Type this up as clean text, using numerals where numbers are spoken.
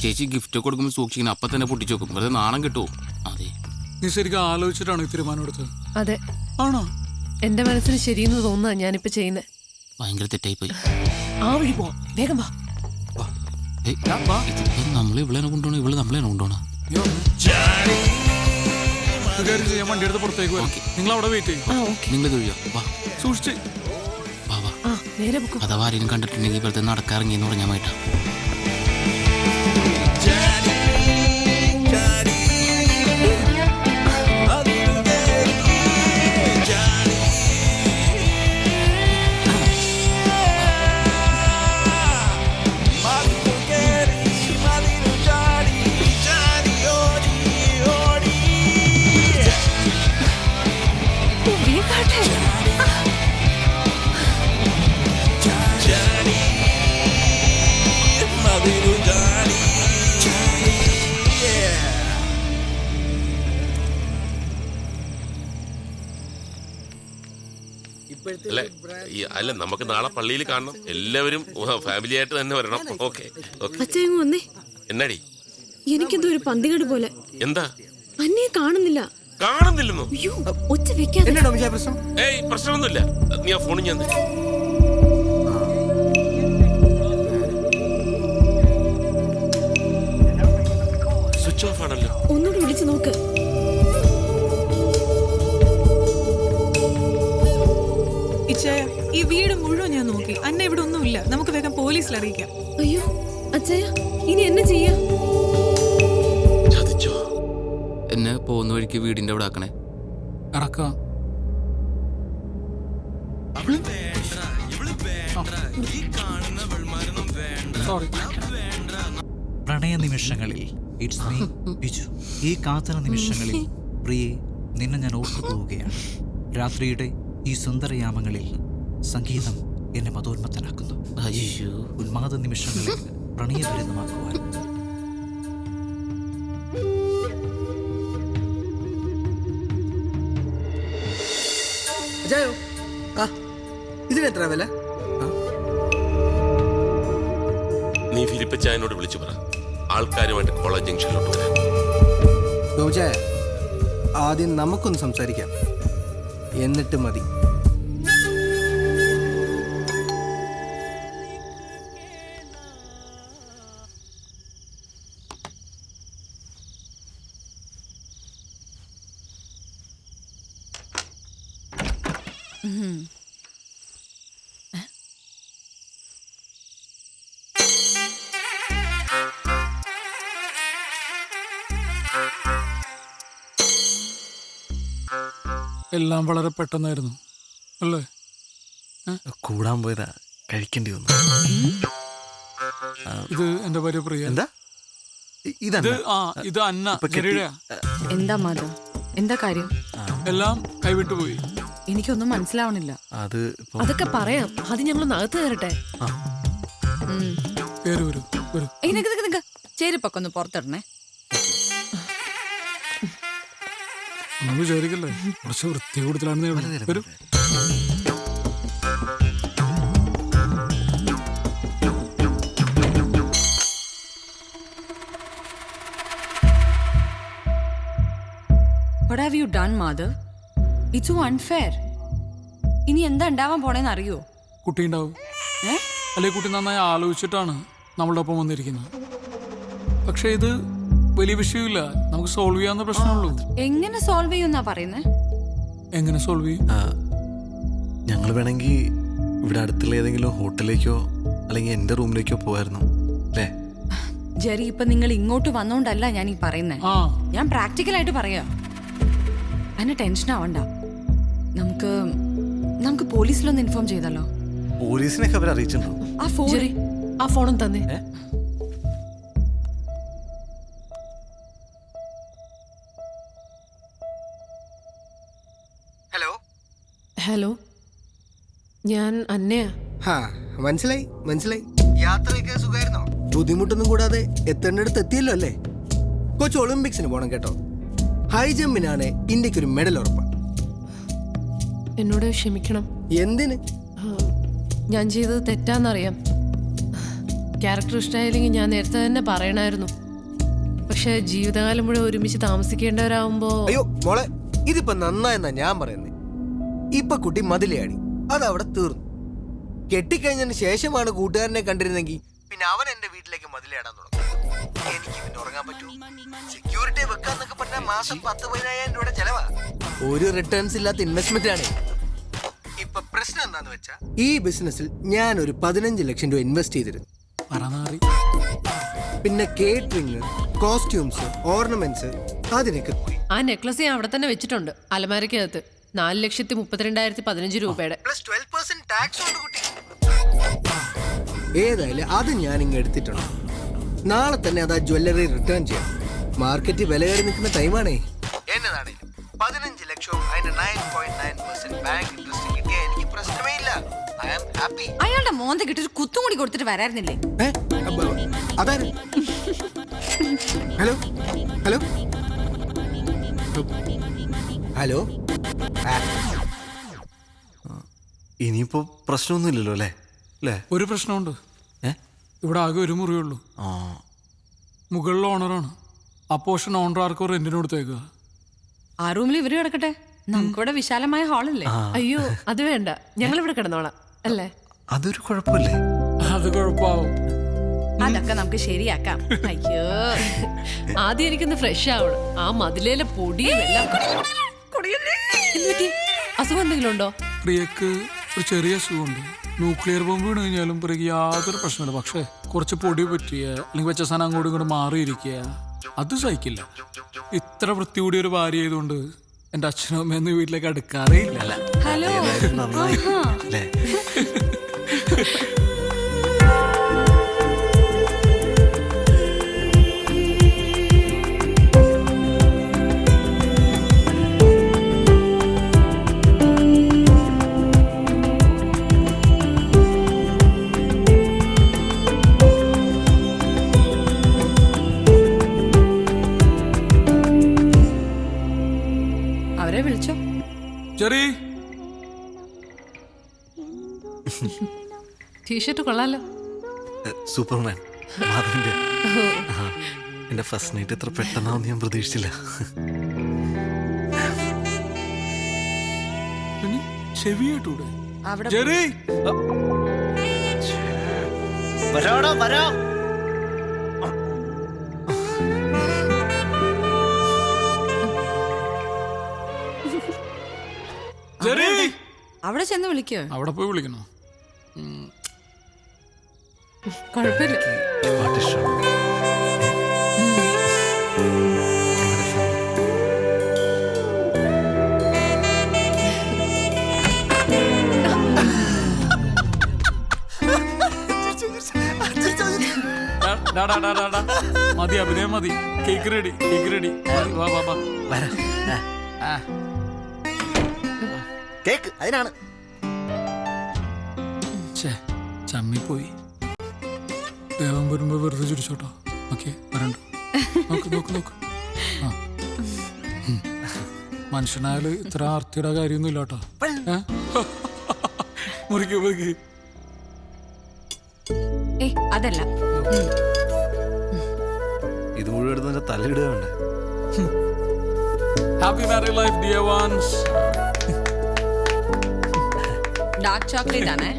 ചേച്ചി ഗിഫ്റ്റ് കൊടുക്കുമ്പോൾ സൂക്ഷിക്കണം, അപ്പം തന്നെ പൊട്ടിച്ചു വെക്കും, വെറുതെ നാണം കിട്ടുമോ? അതെ, നീ ശരിക്കും ആലോചിച്ചിട്ടാണ് ഈ തീരുമാനം എടുത്തത്? അതെ, ആണോ? എന്റെ മനസ്സിന് ശരിയെന്ന് തോന്നുക ഞാനിപ്പോ ചെയ്യുന്നത്. ഭയങ്കര തെറ്റായി പോയി. ആ വഴി പോവാം, വേഗം വാ. നമ്മളെ ഇവളെ കൊണ്ടുപോകണം, ഇവള് നമ്മളെ കൊണ്ടുപോകണം. ഞാൻ വണ്ടി എടുത്ത് പുറത്തേക്ക് വരാം, നിങ്ങൾ അവിടെ വെയിറ്റ് ചെയ്യും. നിങ്ങൾ തൊഴിയോ? വാ, സൂക്ഷിച്ച് വാ വാ. നേരെ പൊക്കോ. അഥവാ ആരെങ്കിലും കണ്ടിട്ടുണ്ടെങ്കിൽ വെറുതെ നടക്കാറിങ്ങിയെന്ന് പറഞ്ഞാൽ വേണ്ട. അല്ല, നമുക്ക് നാളെ പള്ളിയിൽ കാണണം, എല്ലാവരും ഫാമിലി ആയിട്ട് തന്നെ വരണം. ഓക്കെ വന്നേ. എന്നാടി? എനിക്കെന്തോ ഒരു പന്തികേട് പോലെ. എന്താ? അന്നേ കാണുന്നില്ല. കാണുന്നില്ലെന്നോ? ഒച്ച വെക്കാതെ. ഏയ്, പ്രശ്നമൊന്നുമില്ല. നീ ആ ഫോണിൽ ഞാൻ സ്വിച്ച് ഓഫ് ആണല്ലോ. ഒന്നുകൂടി വിളിച്ചു നോക്ക്. ഈ വീട് മുഴുവൻ ഞാൻ നോക്കി, അന്ന ഇവിടെ ഒന്നുമില്ല. നമുക്ക് വേഗം പോലീസിൽ അറിയിക്കാം. അയ്യോ അച്ഛയ, ഇനി എന്നെ ചെയ്യാ? എന്നെ പോകുന്ന വഴിക്ക് വീടിന്റെ അവിടെ ആക്കണേ. ഇറക്കാം. പ്രണയ നിമിഷങ്ങളിൽ ഇറ്റ്സ് മീ ബിജു. ഈ കാത്തന നിമിഷങ്ങളിൽ പ്രിയെ നിന്നെ ഞാൻ ഓർത്തു പോവുകയാണ്. രാത്രിയുടെ ഈ സുന്ദരയാമങ്ങളിൽ സംഗീതം എന്നെ മതോന്മത്തനാക്കുന്നു. ഉന്മാദ നിമിഷങ്ങളിൽ പ്രണയദുരിതമാക്കുവാൻ. ഇതിനെത്ര വില? നീ ഫിലിപ്പച്ചായനോട് വിളിച്ചു പറ, ആൾക്കാരുമായിട്ട് കോളേജ് ജംഗ്ഷനിലോട്ട് വരാൻ. ആദ്യം നമുക്കൊന്ന് സംസാരിക്കാം, എന്നിട്ട് മതി. എല്ലാം വളരെ പെട്ടെന്നായിരുന്നു അല്ലേ? കൂടാൻ പോയതാ, കഴിക്കേണ്ടി വന്നു. ഇത് എന്റെ ഭാര്യ പ്രിയ. എന്താ ഇത് അന്ന. എന്താ മാധവ്, എന്താ കാര്യം? എല്ലാം കൈവിട്ടു പോയി. എനിക്കൊന്നും മനസ്സിലാവണില്ല. അതൊക്കെ പറയാം, അത് ഞങ്ങൾ നകത്ത് കയറട്ടെ. ചേരിപ്പൊക്കെ ഒന്ന് പുറത്തിടണേ. വിചാരിക്കല്ലേ, കുറച്ച് വൃത്തി കൂടുതലാണെന്നേ വരും. What have you done, Madhav? It's so unfair. ഇനി എന്താ ഉണ്ടാവാൻ പോണേന്ന് അറിയോ? കുട്ടി ഉണ്ടാവും. അല്ലെ, കുട്ടി നന്നായി ആലോചിച്ചിട്ടാണ് നമ്മളുടെ ഒപ്പം വന്നിരിക്കുന്നത്. പക്ഷെ ഇത് വലിയ വിഷയമില്ല, നമുക്ക് സോൾവ് ചെയ്യാവുന്ന പ്രശ്നമുള്ളൂ. എങ്ങനെ സോൾവ് ചെയ്യുന്നാ പറയുന്നേ? എങ്ങനെ സോൾവ് ചെയ്യും? ഞങ്ങൾ വേണമെങ്കിൽ ഇവിടെ അടുത്തുള്ള ഏതെങ്കിലും ഹോട്ടലിലേക്കോ അല്ലെങ്കിൽ എന്റെ റൂമിലേക്കോ പോവായിരുന്നു അല്ലേ? ജെറി, ഇപ്പൊ നിങ്ങൾ ഇങ്ങോട്ട് വന്നോണ്ടല്ല ഞാൻ ഈ പറയുന്നേ. ഞാൻ പ്രാക്ടിക്കലായിട്ട് പറയാ. അതിന് ടെൻഷൻ ആവണ്ട. നമുക്ക് പോലീസിലൊന്ന് ഇൻഫോം ചെയ്തല്ലോ. പോലീസിനൊക്കെ അവർ അറിയിച്ചിട്ടുണ്ടോ? ആ ഫോണും തന്നെ. ഹലോ, ഞാൻ അന്നയാ. മനസ്സിലായി. യാത്രയൊക്കെ സുഖമായിരുന്നോ? ബുദ്ധിമുട്ടൊന്നും കൂടാതെ എത്തേണ്ടടുത്ത് എത്തിയല്ലോ അല്ലേ? കൊച്ചു ഒളിമ്പിക്സിന് പോണം കേട്ടോ. ഹൈ ജമ്പിനാണ് ഇന്ത്യക്ക് ഒരു മെഡൽ ഉറപ്പാ. എന്നോട് ക്ഷമിക്കണം. എന്തിന്? ഞാൻ ചെയ്തത് തെറ്റാന്നറിയാം. ക്യാരക്ടർ ഇഷ്ടമായില്ലെങ്കിൽ ഞാൻ നേരത്തെ തന്നെ പറയണായിരുന്നു. പക്ഷെ ജീവിതകാലം മുഴുവൻ ഒരുമിച്ച് താമസിക്കേണ്ടവരാകുമ്പോ അയ്യോ മോളെ, ഇതിപ്പോ നന്നായെന്നാ ഞാൻ പറയുന്നത്. ഇപ്പൊ കുട്ടി മതിലയാടി, അതവിടെ തീർന്നു. കെട്ടിക്കഴിഞ്ഞതിന് ശേഷമാണ് കൂട്ടുകാരനെ കണ്ടിരുന്നെങ്കിൽ പിന്നെ അവൻ എന്റെ വീട്ടിലേക്ക് മതിലയാടാൻ തുടങ്ങും. എനിക്ക് പിന്നെ ഉറങ്ങാൻ പറ്റൂ? സെക്യൂരിറ്റി വെക്കാന്നൊക്കെ പറഞ്ഞാൽ മാസം 10-15,000 രൂപയുടെ ചെലവാ. ഒരു റിട്ടേൺസ് ഇല്ലാത്ത ഇൻവെസ്റ്റ്മെന്റ് ആണ്. ഇപ്പൊ പ്രശ്നം എന്താന്ന് വെച്ചാ, ഈ ബിസിനസ്സിൽ ഞാൻ ഒരു 15 ലക്ഷം രൂപ ഇൻവെസ്റ്റ് ചെയ്തിരുന്നു. പിന്നെ കേറ്ററിംഗ്, കോസ്റ്റ്യൂംസ്, ഓർണമെന്റ്സ്, അതിനൊക്കെ പോയി. ആ നെക്ലസ് ഞാൻ അവിടെ തന്നെ വെച്ചിട്ടുണ്ട് അലമാരക്കകത്ത്. 4,32,15 രൂപയുടെ. പ്ലസ് 12% ടാക്സ് ഉണ്ട് കുട്ടി. ഏതായാലും അത് ഞാൻ ഇങ്ങ് എടുത്തിട്ടുണ്ട്. നാളെ തന്നെ അത് ആ ജ്വല്ലറി റിട്ടേൺ ചെയ്യാം. മാർക്കറ്റ് വില കയറി നിൽക്കുന്ന ടൈമാണേ. എന്നതാണേലും 15 ലക്ഷവും അതിന്റെ 9.9% ബാങ്ക് ഇൻട്രസ്റ്റ് കിട്ടിയ എനിക്ക് പ്രശ്നമേ ഇല്ല. I am happy. അയാളുടെ മോന്ത കിട്ടി ഒരു കുത്തും കൂടി കൊടുത്തിട്ട് വരായിരുന്നില്ലേ? അതാര്? Hello hello hello. ഇനിയിപ്പോ പ്രശ്നമൊന്നുമില്ലല്ലോ അല്ലേ? അല്ലേ? ഒരു പ്രശ്നമുണ്ട്. ഇവിടെ ആകെ ഒരു മുറിയുള്ളൂ. മുകളിലെ ഓണറാണ്. ആ പോർഷൻ ഓണർ ആർക്കോ റെന്റിന് കൊടുത്തേക്കുക. ആ റൂമിൽ ഇവര് കിടക്കട്ടെ, നമുക്കിവിടെ വിശാലമായ ഹാളല്ലേ. അയ്യോ അത് വേണ്ട, ഞങ്ങൾ ഇവിടെ കിടന്നോളാം അല്ലേ? അതൊരു കുഴപ്പമില്ലേ? അത് കുഴപ്പമാവും. അതൊക്കെ നമുക്ക് ശരിയാക്കാം. അയ്യോ ആദ്യം എനിക്കൊന്ന് ഫ്രഷ് ആവണം. ആ മതിലേലെ പൊടിയും എല്ലാം. അസുഖം എന്തെങ്കിലും ഉണ്ടോ? പ്രിയക്ക് ഒരു ചെറിയ അസുഖമുണ്ട്. ന്യൂക്ലിയർ ബോംബ് വീണ് കഴിഞ്ഞാലും പ്രിയക്ക് യാതൊരു പ്രശ്നമില്ല. പക്ഷെ കുറച്ച് പൊടി പറ്റിയ അല്ലെങ്കിൽ വെച്ച സാധനം അങ്ങോട്ടും ഇങ്ങോട്ട് മാറിയിരിക്കുക, അത് സഹിക്കില്ല. ഇത്ര വൃത്തി കൂടിയ ഒരു ഭാര്യ ആയതുകൊണ്ട് എൻ്റെ അച്ഛനും അമ്മയൊന്നും വീട്ടിലേക്ക് അടുക്കാറേ ഇല്ല. ഹലോ. നന്നായി അല്ലേ? അവരെ വിളിച്ചോ? ചെറി ടീഷർട്ട് കൊള്ളാലോ. സൂപ്പർമാൻ മാധവന്റെ. എന്റെ ഫസ്റ്റ് നൈറ്റ് എത്ര പെട്ടെന്നാവും ഞാൻ പ്രതീക്ഷിച്ചില്ല. ചെവി കേട്ടൂടെ? അവിടെ ചെറി അവിടെ ചെന്ന് വിളിക്കോ? അവിടെ പോയി വിളിക്കണോ? കുഴപ്പമില്ല. മതി അഭിനയം മതി. Cake ready, cake ready. വാ വാ വാ. കേക്ക് അതിനാണ്. ചമ്മിപ്പോയി. ദേവൻ വരുമ്പോ വെറുതെ ചിരിച്ചോട്ടോ. ഓക്കെ വരണ്ട. നോക്ക് നോക്ക് നോക്ക്. മനുഷ്യനായാല് ഇത്ര ആർത്തിയുടെ കാര്യമൊന്നും ഇല്ല കേട്ടോ. മുറിക്ക് മുറിക്ക്. അതല്ല, ഇത് മുഴുവൻ എടുത്ത് തലയിടുക വേണ്ടേ? Happy married life dear ones. Dark chocolate ആണേ.